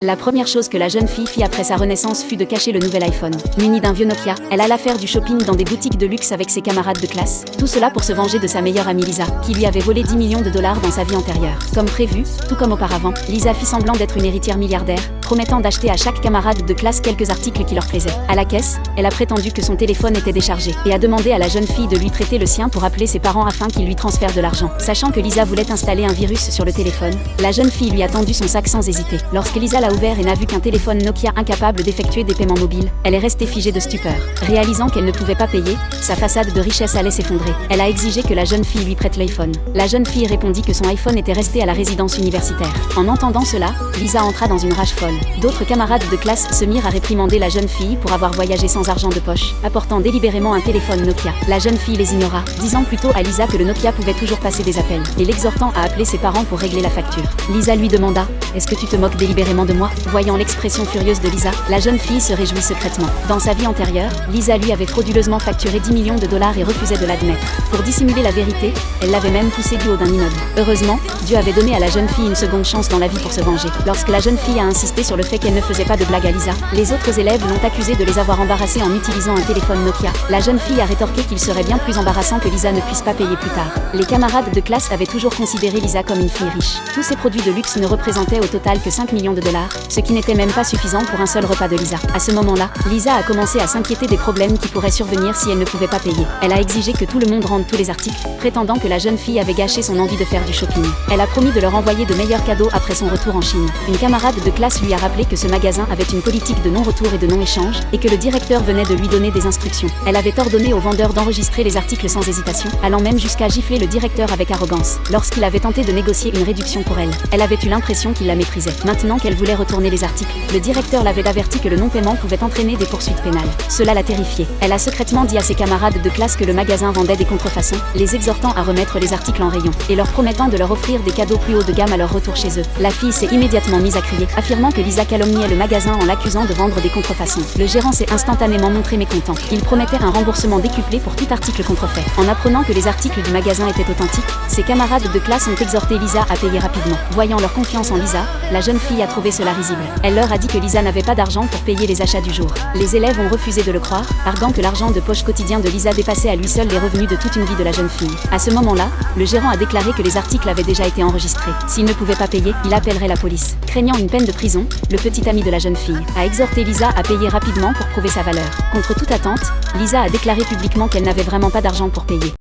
La première chose que la jeune fille fit après sa renaissance fut de cacher le nouvel iPhone. Munie d'un vieux Nokia, elle alla faire du shopping dans des boutiques de luxe avec ses camarades de classe. Tout cela pour se venger de sa meilleure amie Lisa, qui lui avait volé 10 millions de dollars dans sa vie antérieure. Comme prévu, tout comme auparavant, Lisa fit semblant d'être une héritière milliardaire, promettant d'acheter à chaque camarade de classe quelques articles qui leur plaisaient. À la caisse, elle a prétendu que son téléphone était déchargé et a demandé à la jeune fille de lui prêter le sien pour appeler ses parents afin qu'ils lui transfèrent de l'argent. Sachant que Lisa voulait installer un virus sur le téléphone, la jeune fille lui a tendu son sac sans hésiter. Lorsque Lisa l'a ouvert et n'a vu qu'un téléphone Nokia incapable d'effectuer des paiements mobiles, elle est restée figée de stupeur. Réalisant qu'elle ne pouvait pas payer, sa façade de richesse allait s'effondrer. Elle a exigé que la jeune fille lui prête l'iPhone. La jeune fille répondit que son iPhone était resté à la résidence universitaire. En entendant cela, Lisa entra dans une rage folle. D'autres camarades de classe se mirent à réprimander la jeune fille pour avoir voyagé sans argent de poche, apportant délibérément un téléphone Nokia. La jeune fille les ignora, disant plutôt à Lisa que le Nokia pouvait toujours passer des appels, et l'exhortant à appeler ses parents pour régler la facture. Lisa lui demanda « Est-ce que tu te moques délibérément de moi ?» Voyant l'expression furieuse de Lisa, la jeune fille se réjouit secrètement. Dans sa vie antérieure, Lisa lui avait frauduleusement facturé 10 millions de dollars et refusait de l'admettre. Pour dissimuler la vérité, elle l'avait même poussé du haut d'un immeuble. Heureusement, Dieu avait donné à la jeune fille une seconde chance dans la vie pour se venger. Lorsque la jeune fille a insisté sur le fait qu'elle ne faisait pas de blague à Lisa, les autres élèves l'ont accusée de les avoir embarrassés en utilisant un téléphone Nokia. La jeune fille a rétorqué qu'il serait bien plus embarrassant que Lisa ne puisse pas payer plus tard. Les camarades de classe avaient toujours considéré Lisa comme une fille riche. Tous ces produits de luxe ne représentaient au total que 5 millions de dollars, ce qui n'était même pas suffisant pour un seul repas de Lisa. À ce moment-là, Lisa a commencé à s'inquiéter des problèmes qui pourraient survenir si elle ne pouvait pas payer. Elle a exigé que tout le monde rende tous les articles, prétendant que la jeune fille avait gâché son envie de faire du shopping. Elle a promis de leur envoyer de meilleurs cadeaux après son retour en Chine. Une camarade de classe lui a rappelé que ce magasin avait une politique de non-retour et de non-échange, et que le directeur venait de lui donner des instructions. Elle avait ordonné aux vendeurs d'enregistrer les articles sans hésitation, allant même jusqu'à gifler le directeur avec arrogance, lorsqu'il avait tenté de négocier une réduction pour elle. Elle avait eu l'impression qu'il la méprisait. Maintenant qu'elle voulait retourner les articles, le directeur l'avait averti que le non-paiement pouvait entraîner des poursuites pénales. Cela l'a terrifiée. Elle a secrètement dit à ses camarades de classe que le magasin vendait des contrefaçons, les exhortant à remettre les articles en rayon, et leur promettant de leur offrir des cadeaux plus haut de gamme à leur retour chez eux. La fille s'est immédiatement mise à crier, affirmant que Lisa calomniait le magasin en l'accusant de vendre des contrefaçons. Le gérant s'est instantanément montré mécontent. Il promettait un remboursement décuplé pour tout article contrefait. En apprenant que les articles du magasin étaient authentiques, ses camarades de classe ont exhorté Lisa à payer rapidement. Voyant leur confiance en Lisa, la jeune fille a trouvé cela risible. Elle leur a dit que Lisa n'avait pas d'argent pour payer les achats du jour. Les élèves ont refusé de le croire, arguant que l'argent de poche quotidien de Lisa dépassait à lui seul les revenus de toute une vie de la jeune fille. À ce moment-là, le gérant a déclaré que les articles avaient déjà été enregistrés. S'il ne pouvait pas payer, il appellerait la police. Craignant une peine de prison, le petit ami de la jeune fille a exhorté Lisa à payer rapidement pour prouver sa valeur. Contre toute attente, Lisa a déclaré publiquement qu'elle n'avait vraiment pas d'argent pour payer.